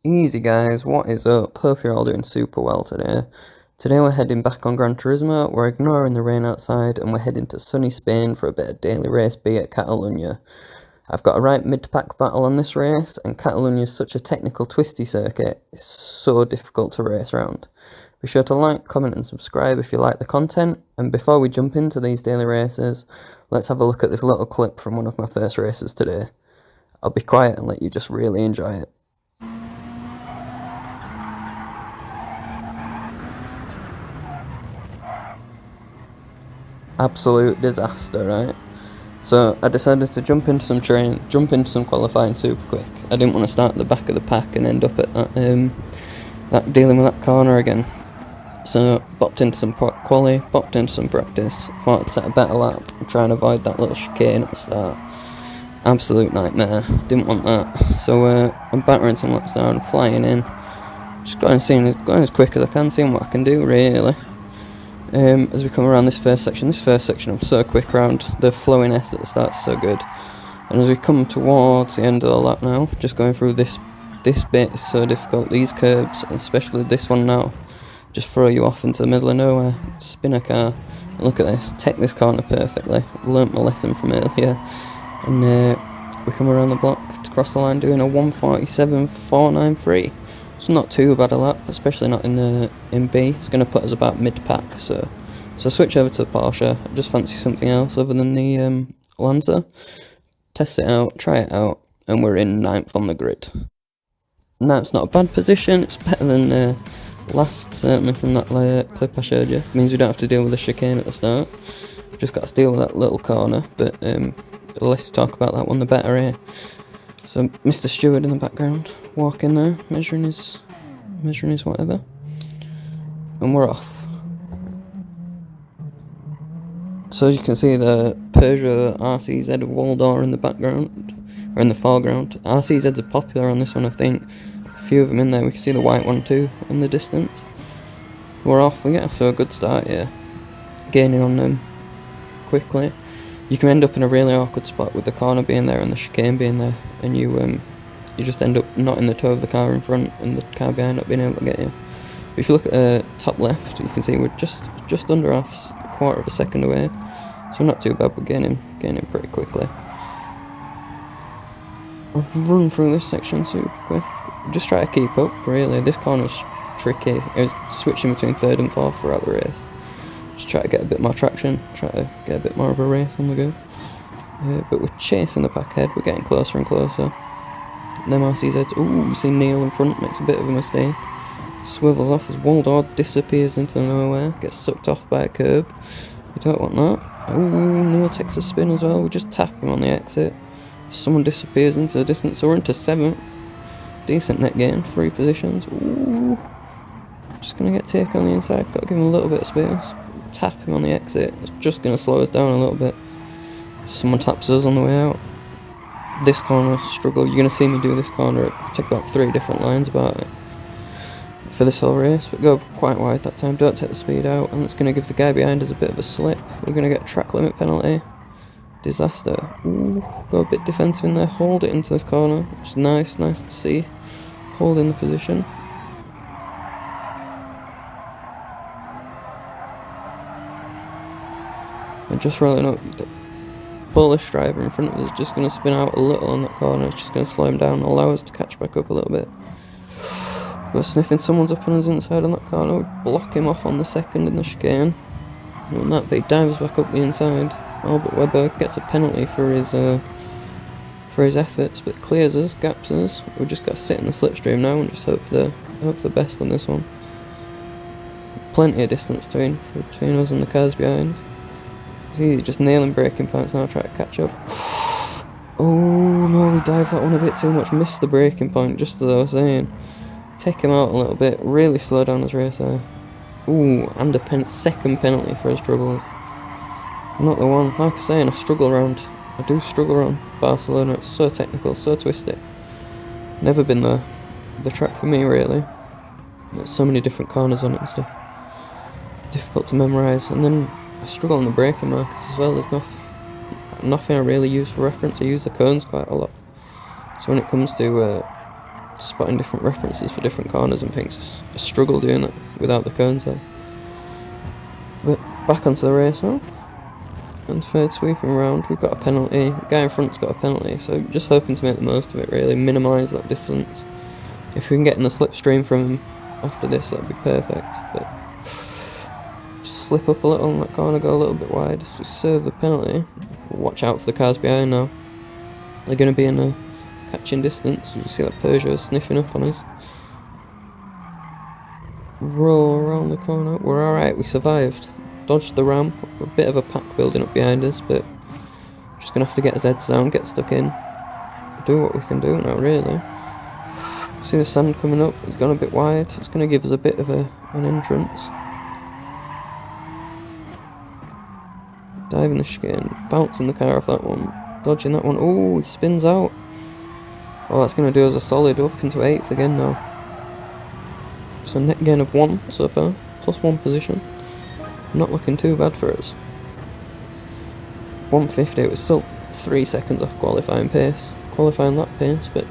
Easy guys, what is up? Hope you're all doing super well today. Today we're heading back on Gran Turismo, we're ignoring the rain outside and we're heading to sunny Spain for a bit of daily race B at Catalunya. I've got a right mid-pack battle on this race, and Catalunya is such a technical twisty circuit, it's so difficult to race around. Be sure to like, comment and subscribe if you like the content, and before we jump into these daily races, let's have a look at this little clip from one of my first races today. I'll be quiet and let you just really enjoy it. Absolute disaster, right? So I decided to jump into some qualifying super quick. I didn't want to start at the back of the pack and end up at that dealing with that corner again. So bopped into some quali, bopped into some practice, thought I'd set a better lap and try and avoid that little chicane at the start. Absolute nightmare, didn't want that. So I'm battering some laps down, flying in, just going as quick as I can, seeing what I can do really. As we come around this first section I'm so quick around the flowing S at the start, so good. And as we come towards the end of the lap now, just going through this bit is so difficult. These curbs, especially this one now, just throw you off into the middle of nowhere, spin a car. And look at this, take this corner perfectly. Learnt my lesson from earlier. And we come around the block to cross the line doing a 1:47.493. It's not too bad a lap, especially not in B. It's going to put us about mid-pack, so switch over to the Porsche. I just fancy something else other than the Lancer. Test it out, try it out, and we're in 9th on the grid. Now it's not a bad position, it's better than last, certainly from that clip I showed you. It means we don't have to deal with the chicane at the start. We've just got to deal with that little corner, but the less we talk about that one, the better here. So Mr. Stewart in the background, walking there, measuring his whatever, and we're off. So as you can see, the Peugeot RCZ of Waldor in the background, or in the foreground. RCZs are popular on this one, I think. A few of them in there. We can see the white one too in the distance. We're off. We get off to a good start here, gaining on them quickly. You can end up in a really awkward spot with the corner being there and the chicane being there, and you just end up not in the toe of the car in front and the car behind not being able to get you. But if you look at the top left, you can see we're just under a quarter of a second away, so not too bad. We're gaining pretty quickly. I'll run through this section super quick. Just try to keep up. Really, this corner's tricky. I was switching between third and fourth throughout the race. Just try to get a bit more traction, try to get a bit more of a race on the go. But we're chasing the pack head, we're getting closer and closer. Them RCZs, ooh, you see Neil in front, makes a bit of a mistake. Swivels off as Waldor disappears into nowhere, gets sucked off by a curb. You don't want that. Ooh, Neil takes a spin as well, we just tap him on the exit. Someone disappears into the distance, so we're into 7th. Decent net gain, 3 positions. Ooh, just going to get taken on the inside, got to give him a little bit of space. Tap him on the exit, it's just going to slow us down a little bit. Someone taps us on the way out. This corner, struggle, you're going to see me do this corner, take about 3 different lines about it for this whole race, but go quite wide that time, don't take the speed out, and it's going to give the guy behind us a bit of a slip. We're going to get a track limit penalty. Disaster. Ooh, go a bit defensive in there, hold it into this corner, which is nice to see. Hold in the position. And just rolling up, the Polish driver in front of us is just going to spin out a little on that corner. It's just going to slow him down, allow us to catch back up a little bit. We're sniffing, someone's up on us inside on that corner. We block him off on the second in the chicane. And that bit dives back up the inside. Albert Webber gets a penalty for his efforts, but clears us, gaps us. We've just got to sit in the slipstream now and just hope for the best on this one. Plenty of distance between us and the cars behind. It's easy, just nailing braking points now, try to catch up. Oh no, we dived that one a bit too much, missed the braking point, just as I was saying. Take him out a little bit, really slow down his race there. Ooh, and a second penalty for his troubles. Not the one, like I was saying, I do struggle around Barcelona, it's so technical, so twisty. Never been the track for me really. There's so many different corners on it and stuff. Difficult to memorise, and then I struggle on the braking markers as well. There's nothing I really use for reference. I use the cones quite a lot. So when it comes to spotting different references for different corners and things. It's a struggle doing that without the cones there. But back onto the race now. And third sweeping round, we've got a penalty. The guy in front's got a penalty, so just hoping to make the most of it really, minimise that difference. If we can get in the slipstream from him after this, that'd be perfect. But just slip up a little in that corner, go a little bit wide, just serve the penalty. Watch out for the cars behind now. They're going to be in a catching distance. You see that Peugeot sniffing up on us. Roll around the corner. We're alright, we survived. Dodged the ram. A bit of a pack building up behind us, but just going to have to get his heads down, get stuck in. Do what we can do now, really. See the sand coming up. He's gone a bit wide. It's going to give us a bit of an entrance. Diving the chicane. Bouncing the car off that one. Dodging that one. Oh, he spins out. Oh, that's going to do us a solid up into 8th again now. So net gain of 1 so far. Plus 1 position. Not looking too bad for us. 150, it was still 3 seconds off qualifying pace. Qualifying lap pace, but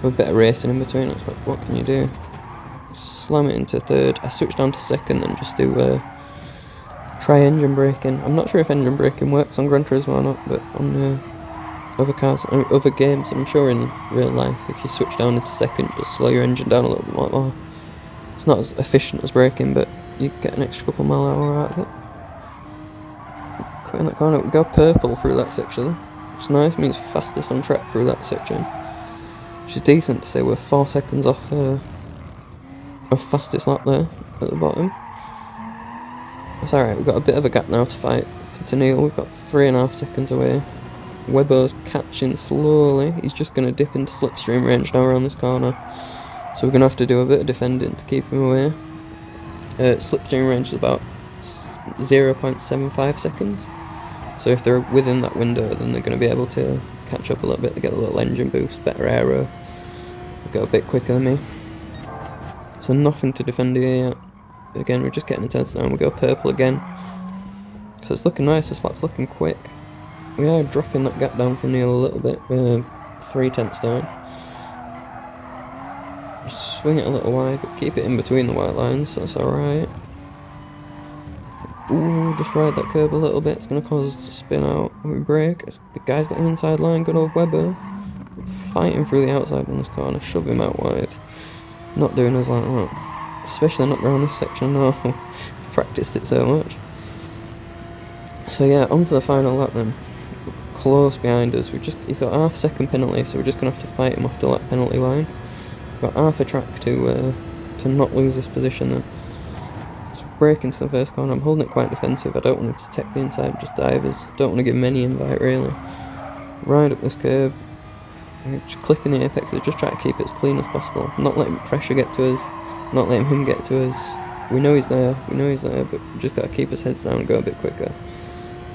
with a bit of racing in between us, what can you do? Slam it into 3rd. I switched down to 2nd and just do try engine braking. I'm not sure if engine braking works on Gran Turismo or not, but on other cars, other games, and I'm sure in real life, if you switch down into 2nd, just slow your engine down a little bit more. It's not as efficient as braking, but you get an extra couple mile an hour out of it. Cutting that corner, we go purple through that section. It's nice, means fastest on track through that section. Which is decent to say we're 4 seconds off fastest lap there at the bottom. It's alright, we've got a bit of a gap now to fight. To Neil, we've got 3.5 seconds away. Webber's catching slowly. He's just going to dip into slipstream range now around this corner. So we're going to have to do a bit of defending to keep him away. Slipstream range is about 0.75 seconds. So if they're within that window, then they're going to be able to catch up a little bit. They get a little engine boost, better aero. They go a bit quicker than me. So nothing to defend here yet. Again, we're just getting the heads down. We go purple again. So it's looking nice. This lap's looking quick. We are dropping that gap down from Neil a little bit. We're 3 tenths down. Just swing it a little wide, but keep it in between the white lines, so that's alright. Ooh, just ride that curb a little bit. It's going to cause us to spin out. We brake. The guy's got an inside line, good old Webber. Fighting through the outside on this corner, shove him out wide. Not doing us like that. Especially not around this section, no. I've practiced it so much. So yeah, on to the final lap then. Close behind us. He's got half second penalty, so we're just going to have to fight him off the lap penalty line. Got half a track to not lose this position then. Just brake into the first corner. I'm holding it quite defensive. I don't want him to take the inside, just divers. Don't want to give him any invite really. Ride up this curb. Just clipping the apex, just try to keep it as clean as possible. Not letting pressure get to us. Not letting him get to us. We know he's there, but we just got to keep his heads down and go a bit quicker.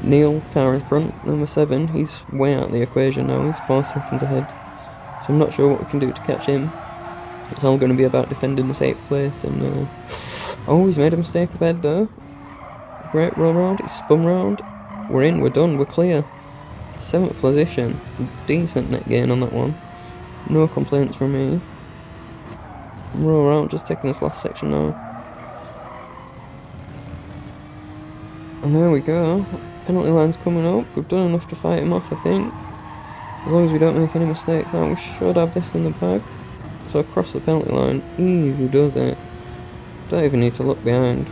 Neil, car in front, number 7, he's way out of the equation now, he's 4 seconds ahead. So I'm not sure what we can do to catch him. It's all going to be about defending the 8th place, and oh, he's made a mistake up ahead though. Right, roll round, he's spun round. We're in, we're done, we're clear. 7th position, decent net gain on that one. No complaints from me. Roll around, just taking this last section now. And there we go. Penalty line's coming up. We've done enough to fight him off, I think. As long as we don't make any mistakes now, we should have this in the bag. So across the penalty line, easy does it. Don't even need to look behind.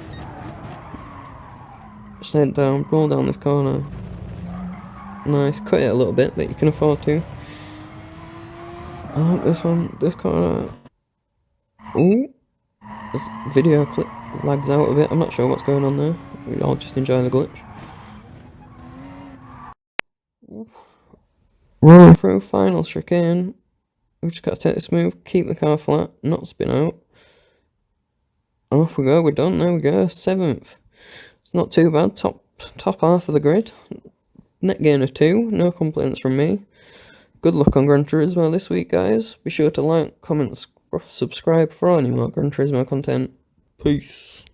Just head down, roll down this corner. Nice, cut it a little bit, but you can afford to. Oh, this corner. Ooh, this video clip lags out a bit. I'm not sure what's going on there. I'll just enjoy the glitch. Rolling through, final chicane. We've just got to take this move, keep the car flat, not spin out. And off we go, we're done, there we go, 7th. It's not too bad, top half of the grid. Net gain of 2, no complaints from me. Good luck on Gran Turismo this week, guys. Be sure to like, comment, subscribe for any more Gran Turismo content. Peace.